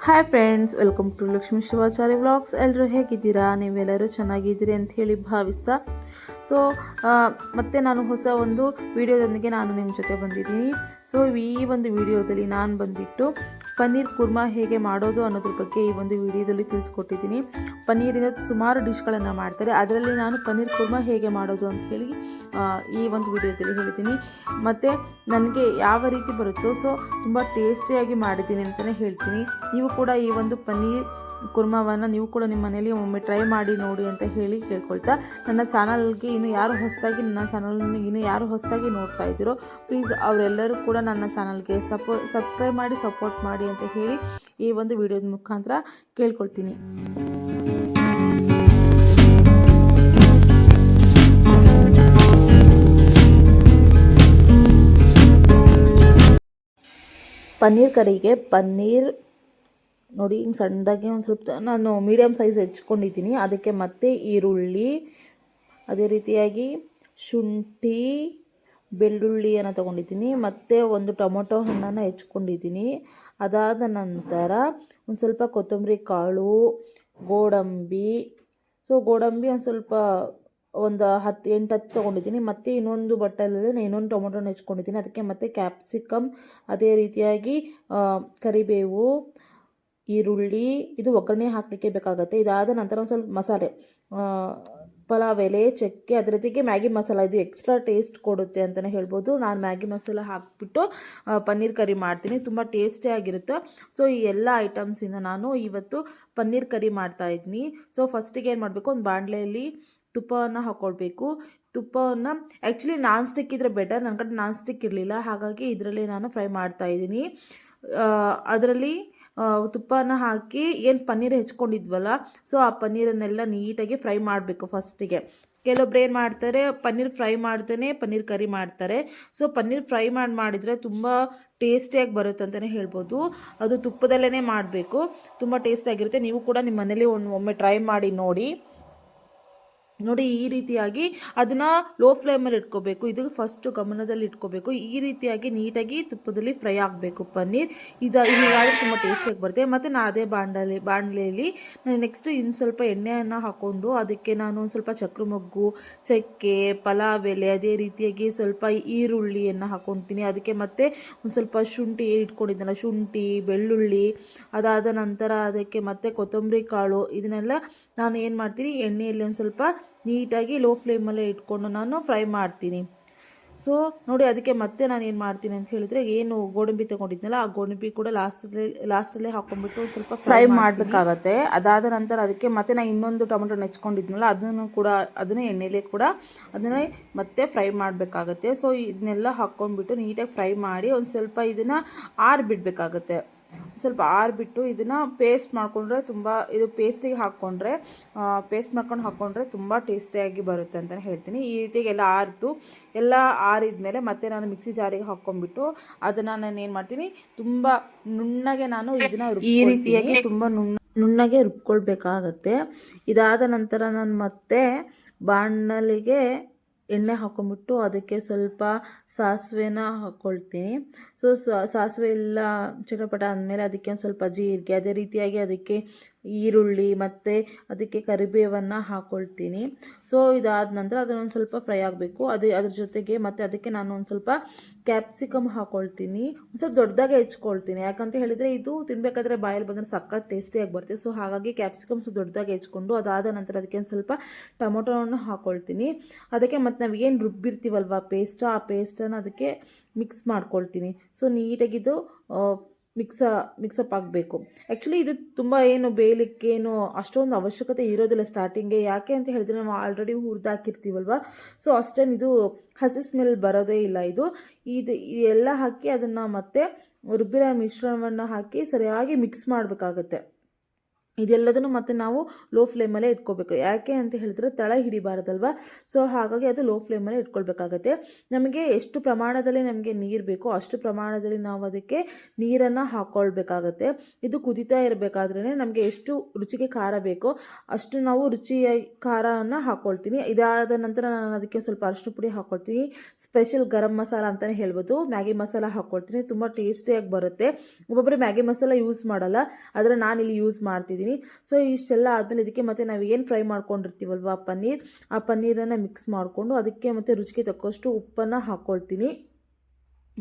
Hi friends, welcome to Lakshmi Shivacharya vlogs. ಎಲ್ಲರೂ ಹೇಗಿದ್ದೀರಾ? ನೀವೆಲ್ಲರೂ ಚೆನ್ನಾಗಿದ್ದೀರಿ ಅಂತ ಹೇಳಿ ಭಾವಿಸ್ತಾ ಸೊ ಮತ್ತೆ ನಾನು ಹೊಸ ಒಂದು ವಿಡಿಯೋದೊಂದಿಗೆ ನಾನು ನಿಮ್ಮ ಜೊತೆ ಬಂದಿದ್ದೀನಿ. ಸೊ ಈ ಒಂದು ವಿಡಿಯೋದಲ್ಲಿ ನಾನು ಬಂದುಬಿಟ್ಟು ಪನ್ನೀರ್ ಕುರ್ಮಾ ಹೇಗೆ ಮಾಡೋದು ಅನ್ನೋದ್ರ ಬಗ್ಗೆ ಈ ಒಂದು ವಿಡಿಯೋದಲ್ಲಿ ತಿಳಿಸ್ಕೊಟ್ಟಿದ್ದೀನಿ. ಪನ್ನೀರಿನ ಸುಮಾರು ಡಿಶ್ಗಳನ್ನು ಮಾಡ್ತಾರೆ, ಅದರಲ್ಲಿ ನಾನು ಪನ್ನೀರ್ ಕುರ್ಮಾ ಹೇಗೆ ಮಾಡೋದು ಅಂತ ಹೇಳಿ ಈ ಒಂದು ವಿಡಿಯೋದಲ್ಲಿ ಹೇಳ್ತೀನಿ. ಮತ್ತು ನನಗೆ ಯಾವ ರೀತಿ ಬರುತ್ತೋ ಸೊ ತುಂಬ ಟೇಸ್ಟಿಯಾಗಿ ಮಾಡಿದ್ದೀನಿ ಅಂತಲೇ ಹೇಳ್ತೀನಿ. ನೀವು ಕೂಡ ಈ ಒಂದು ಪನ್ನೀರ್ ಕುರ್ಮಾವನ್ನು ನೀವು ಕೂಡ ನಿಮ್ಮ ಮನೇಲಿ ಒಮ್ಮೆ ಟ್ರೈ ಮಾಡಿ ನೋಡಿ ಅಂತ ಹೇಳಿ ಕೇಳ್ಕೊಳ್ತಾ, ನನ್ನ ಚಾನಲ್ಗೆ ಇನ್ನೂ ಯಾರು ಹೊಸದಾಗಿ ನೋಡ್ತಾ ಇದ್ದೀರೋ ಪ್ಲೀಸ್ ಅವರೆಲ್ಲರೂ ಕೂಡ ನನ್ನ ಚಾನಲ್ಗೆ ಸಬ್ಸ್ಕ್ರೈಬ್ ಮಾಡಿ ಸಪೋರ್ಟ್ ಮಾಡಿ ಅಂತ ಹೇಳಿ ಈ ಒಂದು ವಿಡಿಯೋದ ಮುಖಾಂತರ ಕೇಳ್ಕೊಳ್ತೀನಿ. ಪನ್ನೀರ್ ಕರಿಗೆ ಪನ್ನೀರ್ ನೋಡಿ ಹಿಂಗೆ ಸಣ್ಣದಾಗಿ ಒಂದು ಸ್ವಲ್ಪ ನಾನು ಮೀಡಿಯಮ್ ಸೈಜ್ ಹೆಚ್ಕೊಂಡಿದ್ದೀನಿ. ಅದಕ್ಕೆ ಮತ್ತೆ ಈರುಳ್ಳಿ, ಅದೇ ರೀತಿಯಾಗಿ ಶುಂಠಿ, ಬೆಳ್ಳುಳ್ಳಿಯನ್ನು ತೊಗೊಂಡಿದ್ದೀನಿ. ಮತ್ತು ಒಂದು ಟೊಮೊಟೊ ಹಣ್ಣನ್ನು ಹೆಚ್ಕೊಂಡಿದ್ದೀನಿ. ಅದಾದ ನಂತರ ಒಂದು ಸ್ವಲ್ಪ ಕೊತ್ತಂಬರಿ ಕಾಳು, ಗೋಡಂಬಿ ಒಂದು ಸ್ವಲ್ಪ ಒಂದು 8-10 ತೊಗೊಂಡಿದ್ದೀನಿ. ಮತ್ತು ಇನ್ನೊಂದು ಬಟ್ಟಲಲ್ಲಿ ಇನ್ನೊಂದು ಟೊಮೊಟೊನ ಹೆಚ್ಕೊಂಡಿದ್ದೀನಿ. ಅದಕ್ಕೆ ಮತ್ತೆ ಕ್ಯಾಪ್ಸಿಕಮ್, ಅದೇ ರೀತಿಯಾಗಿ ಕರಿಬೇವು, ಈರುಳ್ಳಿ, ಇದು ಒಗ್ಗರಣೆ ಹಾಕಲಿಕ್ಕೆ ಬೇಕಾಗುತ್ತೆ. ಇದಾದ ನಂತರ ಒಂದು ಸ್ವಲ್ಪ ಮಸಾಲೆ, ಪಲಾವ್ ಎಲೆ, ಚಕ್ಕೆ, ಅದ್ರ ಜೊತೆಗೆ ಮ್ಯಾಗಿ ಮಸಾಲ, ಇದು ಎಕ್ಸ್ಟ್ರಾ ಟೇಸ್ಟ್ ಕೊಡುತ್ತೆ ಅಂತಲೇ ಹೇಳ್ಬೋದು. ನಾನು ಮ್ಯಾಗಿ ಮಸಾಲ ಹಾಕಿಬಿಟ್ಟು ಪನ್ನೀರ್ ಕರಿ ಮಾಡ್ತೀನಿ, ತುಂಬ ಟೇಸ್ಟಿಯಾಗಿರುತ್ತೆ. ಸೊ ಈ ಎಲ್ಲ ಐಟಮ್ಸಿಂದ ನಾನು ಇವತ್ತು ಪನ್ನೀರ್ ಕರಿ ಮಾಡ್ತಾಯಿದ್ದೀನಿ. ಸೊ ಫಸ್ಟಿಗೆ ಏನು ಮಾಡಬೇಕು, ಒಂದು ಬಾಣಲೆಯಲ್ಲಿ ತುಪ್ಪವನ್ನು ಹಾಕ್ಕೊಳ್ಬೇಕು. ತುಪ್ಪವನ್ನು ಆ್ಯಕ್ಚುಲಿ ನಾನ್ ಸ್ಟಿಕ್ ಇದ್ದರೆ ಬೆಟರ್, ನನ್ನ ಕಡೆ ನಾನ್ ಸ್ಟಿಕ್ ಇರಲಿಲ್ಲ, ಹಾಗಾಗಿ ಇದರಲ್ಲಿ ನಾನು ಫ್ರೈ ಮಾಡ್ತಾಯಿದ್ದೀನಿ. ಅದರಲ್ಲಿ ತುಪ್ಪನ ಹಾಕಿ ಏನು ಪನ್ನೀರ್ ಹೆಚ್ಕೊಂಡಿದ್ವಲ್ಲ, ಸೊ ಆ ಪನ್ನೀರನ್ನೆಲ್ಲ ನೀಟಾಗಿ ಫ್ರೈ ಮಾಡಬೇಕು ಫಸ್ಟಿಗೆ. ಕೆಲವೊಬ್ರು ಏನು ಮಾಡ್ತಾರೆ, ಪನ್ನೀರ್ ಫ್ರೈ ಮಾಡ್ತಾನೆ ಪನ್ನೀರ್ ಕರಿ ಮಾಡ್ತಾರೆ. ಸೊ ಪನ್ನೀರ್ ಫ್ರೈ ಮಾಡಿದರೆ ತುಂಬ ಟೇಸ್ಟಿಯಾಗಿ ಬರುತ್ತೆ ಅಂತಲೇ ಹೇಳ್ಬೋದು. ಅದು ತುಪ್ಪದಲ್ಲೇ ಮಾಡಬೇಕು, ತುಂಬ ಟೇಸ್ಟಿಯಾಗಿರುತ್ತೆ. ನೀವು ಕೂಡ ನಿಮ್ಮ ಮನೇಲಿ ಒಮ್ಮೆ ಟ್ರೈ ಮಾಡಿ ನೋಡಿ. ಈ ರೀತಿಯಾಗಿ ಅದನ್ನು ಲೋ ಫ್ಲೇಮಲ್ಲಿ ಇಟ್ಕೋಬೇಕು. ಇದು ಫಸ್ಟು ಗಮನದಲ್ಲಿ ಇಟ್ಕೋಬೇಕು. ಈ ರೀತಿಯಾಗಿ ನೀಟಾಗಿ ತುಪ್ಪದಲ್ಲಿ ಫ್ರೈ ಆಗಬೇಕು ಪನ್ನೀರ್. ಹೀಗಾಗಿ ತುಂಬ ಟೇಸ್ಟಿಯಾಗಿ ಬರುತ್ತೆ. ಮತ್ತು ನಾನು ಅದೇ ಬಾಣಲೆಯಲ್ಲಿ ನಾನು ನೆಕ್ಸ್ಟು ಇನ್ನು ಸ್ವಲ್ಪ ಎಣ್ಣೆಯನ್ನು ಹಾಕ್ಕೊಂಡು ಅದಕ್ಕೆ ನಾನು ಒಂದು ಸ್ವಲ್ಪ ಚಕ್ರ ಮೊಗ್ಗು, ಚಕ್ಕೆ, ಪಲಾವ್ ಎಲೆ, ಅದೇ ರೀತಿಯಾಗಿ ಸ್ವಲ್ಪ ಈರುಳ್ಳಿಯನ್ನು ಹಾಕ್ಕೊತೀನಿ. ಅದಕ್ಕೆ ಮತ್ತೆ ಒಂದು ಸ್ವಲ್ಪ ಶುಂಠಿ ಇಟ್ಕೊಂಡಿದ್ದೆನಲ್ಲ, ಶುಂಠಿ, ಬೆಳ್ಳುಳ್ಳಿ, ಅದಾದ ನಂತರ ಅದಕ್ಕೆ ಮತ್ತೆ ಕೊತ್ತಂಬರಿ ಕಾಳು, ಇದನ್ನೆಲ್ಲ ನಾನು ಏನು ಮಾಡ್ತೀನಿ, ಎಣ್ಣೆಯಲ್ಲಿ ಒಂದು ಸ್ವಲ್ಪ ನೀಟಾಗಿ ಲೋ ಫ್ಲೇಮಲ್ಲೇ ಇಟ್ಕೊಂಡು ನಾನು ಫ್ರೈ ಮಾಡ್ತೀನಿ. ಸೊ ನೋಡಿ, ಅದಕ್ಕೆ ಮತ್ತೆ ನಾನು ಏನು ಮಾಡ್ತೀನಿ ಅಂತ ಹೇಳಿದ್ರೆ, ಏನು ಗೋಡಂಬಿ ತೊಗೊಂಡಿದ್ನಲ್ಲ ಆ ಗೋಡಂಬಿ ಕೂಡ ಲಾಸ್ಟಲ್ಲೇ ಹಾಕ್ಕೊಂಡ್ಬಿಟ್ಟು ಒಂದು ಸ್ವಲ್ಪ ಫ್ರೈ ಮಾಡಬೇಕಾಗತ್ತೆ. ಅದಾದ ನಂತರ ಅದಕ್ಕೆ ಮತ್ತೆ ನಾನು ಇನ್ನೊಂದು ಟೊಮೆಟೊ ನೆಚ್ಕೊಂಡಿದ್ನಲ್ಲ ಅದನ್ನು ಎಣ್ಣೆಲೇ ಕೂಡ ಅದನ್ನೇ ಮತ್ತೆ ಫ್ರೈ ಮಾಡಬೇಕಾಗತ್ತೆ. ಸೊ ಇದನ್ನೆಲ್ಲ ಹಾಕ್ಕೊಂಡ್ಬಿಟ್ಟು ನೀಟಾಗಿ ಫ್ರೈ ಮಾಡಿ ಒಂದು ಸ್ವಲ್ಪ ಇದನ್ನು ಆರಿಬಿಡ್ಬೇಕಾಗತ್ತೆ. ಸ್ವಲ್ಪ ಆರಿಬಿಟ್ಟು ಇದನ್ನು ಪೇಸ್ಟ್ ಮಾಡಿಕೊಂಡ್ರೆ ಇದು ಪೇಸ್ಟಿಗೆ ಪೇಸ್ಟ್ ಮಾಡ್ಕೊಂಡು ಹಾಕ್ಕೊಂಡ್ರೆ ತುಂಬ ಟೇಸ್ಟಿಯಾಗಿ ಬರುತ್ತೆ ಅಂತಲೇ ಹೇಳ್ತೀನಿ. ಈ ರೀತಿಯಾಗಿ ಎಲ್ಲ ಆರಿದ್ಮೇಲೆ ಮತ್ತೆ ನಾನು ಮಿಕ್ಸಿ ಜಾರಿಗೆ ಹಾಕ್ಕೊಂಡ್ಬಿಟ್ಟು ಅದನ್ನು ನಾನು ಏನು ಮಾಡ್ತೀನಿ, ತುಂಬ ನುಣ್ಣಗೆ ನಾನು ಇದನ್ನು ಈ ರೀತಿಯಾಗಿ ತುಂಬ ನುಣ್ಣಗೆ ರುಬ್ಕೊಳ್ಬೇಕಾಗತ್ತೆ. ಇದಾದ ನಂತರ ನಾನು ಮತ್ತೆ ಬಾಣಲಿಗೆ ಎಣ್ಣೆ ಹಾಕ್ಕೊಂಬಿಟ್ಟು ಅದಕ್ಕೆ ಸ್ವಲ್ಪ ಸಾಸಿವೆನ ಹಾಕ್ಕೊಳ್ತೀನಿ. ಸೊ ಸಾಸಿವೆ ಎಲ್ಲ ಚಟಪಟ ಅಂದಮೇಲೆ ಅದಕ್ಕೆ ಒಂದು ಸ್ವಲ್ಪ ಜೀರಿಗೆ, ಅದೇ ರೀತಿಯಾಗಿ ಅದಕ್ಕೆ ಈರುಳ್ಳಿ ಮತ್ತು ಅದಕ್ಕೆ ಕರಿಬೇವನ್ನು ಹಾಕ್ಕೊಳ್ತೀನಿ. ಸೊ ಇದಾದ ನಂತರ ಅದನ್ನೊಂದು ಸ್ವಲ್ಪ ಫ್ರೈ ಆಗಬೇಕು. ಅದ್ರ ಜೊತೆಗೆ ಮತ್ತು ಅದಕ್ಕೆ ನಾನು ಒಂದು ಸ್ವಲ್ಪ ಕ್ಯಾಪ್ಸಿಕಮ್ ಹಾಕ್ಕೊಳ್ತೀನಿ. ಒಂದು ಸ್ವಲ್ಪ ದೊಡ್ಡದಾಗೆ ಹೆಚ್ಕೊಳ್ತೀನಿ, ಯಾಕಂತ ಹೇಳಿದರೆ ಇದು ತಿನ್ನಬೇಕಾದ್ರೆ ಬಾಯಲ್ಲಿ ಬಂದರೆ ಸಖತ್ ಟೇಸ್ಟಿಯಾಗಿ ಬರುತ್ತೆ. ಸೊ ಹಾಗಾಗಿ ಕ್ಯಾಪ್ಸಿಕಮ್ ಸ್ವಲ್ಪ ದೊಡ್ಡದಾಗಿ ಹೆಚ್ಕೊಂಡು ಅದಾದ ನಂತರ ಅದಕ್ಕೆ ಒಂದು ಸ್ವಲ್ಪ ಟೊಮೊಟೊವನ್ನು ಹಾಕ್ಕೊಳ್ತೀನಿ. ಅದಕ್ಕೆ ಮತ್ತು ನಾವು ಏನು ರುಬ್ಬಿರ್ತೀವಲ್ವ ಆ ಪೇಸ್ಟನ್ನು ಅದಕ್ಕೆ ಮಿಕ್ಸ್ ಮಾಡ್ಕೊಳ್ತೀನಿ. ಸೊ ನೀಟಾಗಿದ್ದು ಮಿಕ್ಸಪ್ ಆಗಬೇಕು. ಆ್ಯಕ್ಚುಲಿ ಇದು ತುಂಬ ಬೇಯಲಿಕ್ಕೇನು ಅಷ್ಟೊಂದು ಅವಶ್ಯಕತೆ ಇರೋದಿಲ್ಲ ಸ್ಟಾರ್ಟಿಂಗ್ಗೆ. ಯಾಕೆ ಅಂತ ಹೇಳಿದ್ರೆ ನಾವು ಆಲ್ರೆಡಿ ಹುರಿದಾಕಿರ್ತೀವಲ್ವ, ಸೊ ಅಷ್ಟೇನು ಇದು ಹಸಿ ಸ್ಮೆಲ್ ಬರೋದೇ ಇಲ್ಲ. ಇದು ಎಲ್ಲ ಹಾಕಿ ಅದನ್ನು ಮತ್ತೆ ರುಬ್ಬಿರೋ ಮಿಶ್ರಣವನ್ನು ಹಾಕಿ ಸರಿಯಾಗಿ ಮಿಕ್ಸ್ ಮಾಡಬೇಕಾಗತ್ತೆ. ಇದೆಲ್ಲದನ್ನು ಮತ್ತೆ ನಾವು ಲೋ ಫ್ಲೇಮಲ್ಲೇ ಇಟ್ಕೋಬೇಕು. ಯಾಕೆ ಅಂತ ಹೇಳಿದ್ರೆ ತಳ ಹಿಡಿಬಾರ್ದಲ್ವ. ಸೊ ಹಾಗಾಗಿ ಅದು ಲೋ ಫ್ಲೇಮಲ್ಲೇ ಇಟ್ಕೊಳ್ಬೇಕಾಗತ್ತೆ. ನಮಗೆ ಎಷ್ಟು ಪ್ರಮಾಣದಲ್ಲಿ ನಮಗೆ ನೀರು ಬೇಕೋ ಅಷ್ಟು ಪ್ರಮಾಣದಲ್ಲಿ ನಾವು ಅದಕ್ಕೆ ನೀರನ್ನು ಹಾಕ್ಕೊಳ್ಬೇಕಾಗತ್ತೆ. ಇದು ಕುದೀತಾ ಇರಬೇಕಾದ್ರೇ ನಮಗೆ ಎಷ್ಟು ರುಚಿಗೆ ಖಾರ ಬೇಕೋ ಅಷ್ಟು ನಾವು ರುಚಿಯ ಖಾರವನ್ನು ಹಾಕ್ಕೊಳ್ತೀನಿ. ಇದಾದ ನಂತರ ನಾನು ಅದಕ್ಕೆ ಸ್ವಲ್ಪ ಅರಿಶಿನ ಪುಡಿ ಹಾಕ್ಕೊಳ್ತೀನಿ. ಸ್ಪೆಷಲ್ ಗರಂ ಮಸಾಲ ಅಂತಲೇ ಹೇಳ್ಬೋದು, ಮ್ಯಾಗಿ ಮಸಾಲ ಹಾಕ್ಕೊಳ್ತೀನಿ. ತುಂಬ ಟೇಸ್ಟಿಯಾಗಿ ಬರುತ್ತೆ. ಒಬ್ಬೊಬ್ಬರು ಮ್ಯಾಗಿ ಮಸಾಲ ಯೂಸ್ ಮಾಡಲ್ಲ, ಆದರೆ ನಾನಿಲ್ಲಿ ಯೂಸ್ ಮಾಡ್ತಿದ್ದೀನಿ. ಸೊ ಇಷ್ಟೆಲ್ಲ ಆದಮೇಲೆ ಇದಕ್ಕೆ ಮತ್ತೆ ನಾವು ಏನು ಫ್ರೈ ಮಾಡ್ಕೊಂಡಿರ್ತೀವಲ್ವ ಆ ಪನ್ನೀರನ್ನು ಮಿಕ್ಸ್ ಮಾಡಿಕೊಂಡು ಅದಕ್ಕೆ ಮತ್ತೆ ರುಚಿಗೆ ತಕ್ಕಷ್ಟು ಉಪ್ಪನ್ನು ಹಾಕ್ಕೊಳ್ತೀನಿ.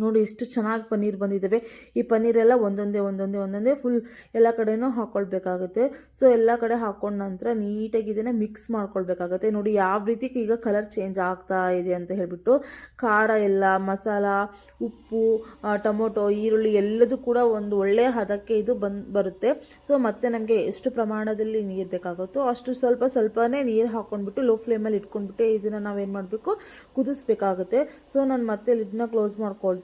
ನೋಡಿ ಎಷ್ಟು ಚೆನ್ನಾಗಿ ಪನ್ನೀರ್ ಬಂದಿದ್ದಾವೆ. ಈ ಪನ್ನೀರೆಲ್ಲ ಒಂದೊಂದೇ ಫುಲ್ ಎಲ್ಲ ಕಡೆನೂ ಹಾಕ್ಕೊಳ್ಬೇಕಾಗುತ್ತೆ. ಸೊ ಎಲ್ಲ ಕಡೆ ಹಾಕ್ಕೊಂಡ ನಂತರ ನೀಟಾಗಿ ಇದನ್ನು ಮಿಕ್ಸ್ ಮಾಡ್ಕೊಳ್ಬೇಕಾಗತ್ತೆ. ನೋಡಿ ಯಾವ ರೀತಿ ಈಗ ಕಲರ್ ಚೇಂಜ್ ಆಗ್ತಾ ಇದೆ ಅಂತ ಹೇಳಿಬಿಟ್ಟು. ಖಾರ ಎಲ್ಲ, ಮಸಾಲ, ಉಪ್ಪು, ಟೊಮೊಟೊ, ಈರುಳ್ಳಿ ಎಲ್ಲದೂ ಕೂಡ ಒಂದು ಒಳ್ಳೆಯ ಹದಕ್ಕೆ ಇದು ಬರುತ್ತೆ. ಸೊ ಮತ್ತೆ ನಮಗೆ ಎಷ್ಟು ಪ್ರಮಾಣದಲ್ಲಿ ನೀರು ಬೇಕಾಗುತ್ತೋ ಅಷ್ಟು ಸ್ವಲ್ಪನೇ ನೀರು ಹಾಕ್ಕೊಂಡ್ಬಿಟ್ಟು ಲೋ ಫ್ಲೇಮಲ್ಲಿ ಇಟ್ಕೊಂಡ್ಬಿಟ್ಟು ಇದನ್ನು ನಾವೇನು ಮಾಡಬೇಕು, ಕುದಿಸ್ಬೇಕಾಗುತ್ತೆ. ಸೊ ನಾನು ಮತ್ತೆ ಲಿಡ್ನ ಕ್ಲೋಸ್ ಮಾಡ್ಕೊಳ್ತೀನಿ.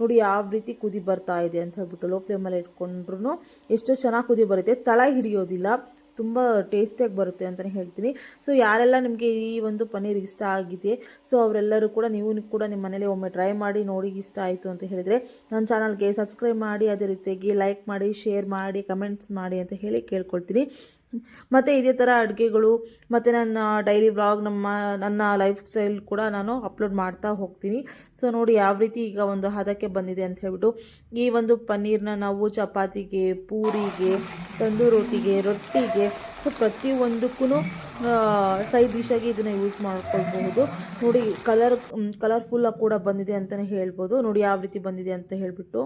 ನೋಡಿ ಯಾವ ರೀತಿ ಕುದಿ ಬರ್ತಾ ಇದೆ ಅಂತ ಹೇಳ್ಬಿಟ್ಟು. ಲೋ ಫ್ಲೇಮಲ್ಲಿ ಇಟ್ಕೊಂಡ್ರು ಎಷ್ಟು ಚೆನ್ನಾಗಿ ಕುದಿ ಬರುತ್ತೆ, ತಳ ಹಿಡಿಯೋದಿಲ್ಲ, ತುಂಬ ಟೇಸ್ಟಿಯಾಗಿ ಬರುತ್ತೆ ಅಂತಲೇ ಹೇಳ್ತೀನಿ. ಸೊ ಯಾರೆಲ್ಲ ನಿಮಗೆ ಈ ಒಂದು ಪನ್ನೀರ್ ಇಷ್ಟ ಆಗಿದೆ, ಸೊ ಅವರೆಲ್ಲರೂ ಕೂಡ ನೀವು ಕೂಡ ನಿಮ್ಮ ಮನೇಲಿ ಒಮ್ಮೆ ಟ್ರೈ ಮಾಡಿ ನೋಡಿ. ಇಷ್ಟ ಆಯಿತು ಅಂತ ಹೇಳಿದರೆ ನನ್ನ ಚಾನಲ್ಗೆ ಸಬ್ಸ್ಕ್ರೈಬ್ ಮಾಡಿ, ಅದೇ ರೀತಿಯಾಗಿ ಲೈಕ್ ಮಾಡಿ, ಶೇರ್ ಮಾಡಿ, ಕಮೆಂಟ್ಸ್ ಮಾಡಿ ಅಂತ ಹೇಳಿ ಕೇಳ್ಕೊಳ್ತೀನಿ. ಮತ್ತು ಇದೇ ಥರ ಅಡುಗೆಗಳು ಮತ್ತು ನನ್ನ ಡೈಲಿ ವ್ಲಾಗ್, ನನ್ನ ಲೈಫ್ ಸ್ಟೈಲ್ ಕೂಡ ನಾನು ಅಪ್ಲೋಡ್ ಮಾಡ್ತಾ ಹೋಗ್ತೀನಿ. ಸೊ ನೋಡಿ ಯಾವ ರೀತಿ ಈಗ ಒಂದು ಹದಕ್ಕೆ ಬಂದಿದೆ ಅಂತ ಹೇಳ್ಬಿಟ್ಟು. ಈ ಒಂದು ಪನ್ನೀರನ್ನ ನಾವು ಚಪಾತಿಗೆ, ಪೂರಿಗೆ, ತಂದೂರಿ ರೋಟಿಗೆ, ರೊಟ್ಟಿಗೆ, ಸೊ ಪ್ರತಿಯೊಂದಕ್ಕೂ ಸೈಡ್ ಡಿಶಾಗಿ ಇದನ್ನು ಯೂಸ್ ಮಾಡ್ಕೊಳ್ಬಹುದು. ನೋಡಿ ಕಲರ್ಫುಲ್ಲಾಗಿ ಕೂಡ ಬಂದಿದೆ ಅಂತಲೇ ಹೇಳ್ಬೋದು. ನೋಡಿ ಯಾವ ರೀತಿ ಬಂದಿದೆ ಅಂತ ಹೇಳಿಬಿಟ್ಟು.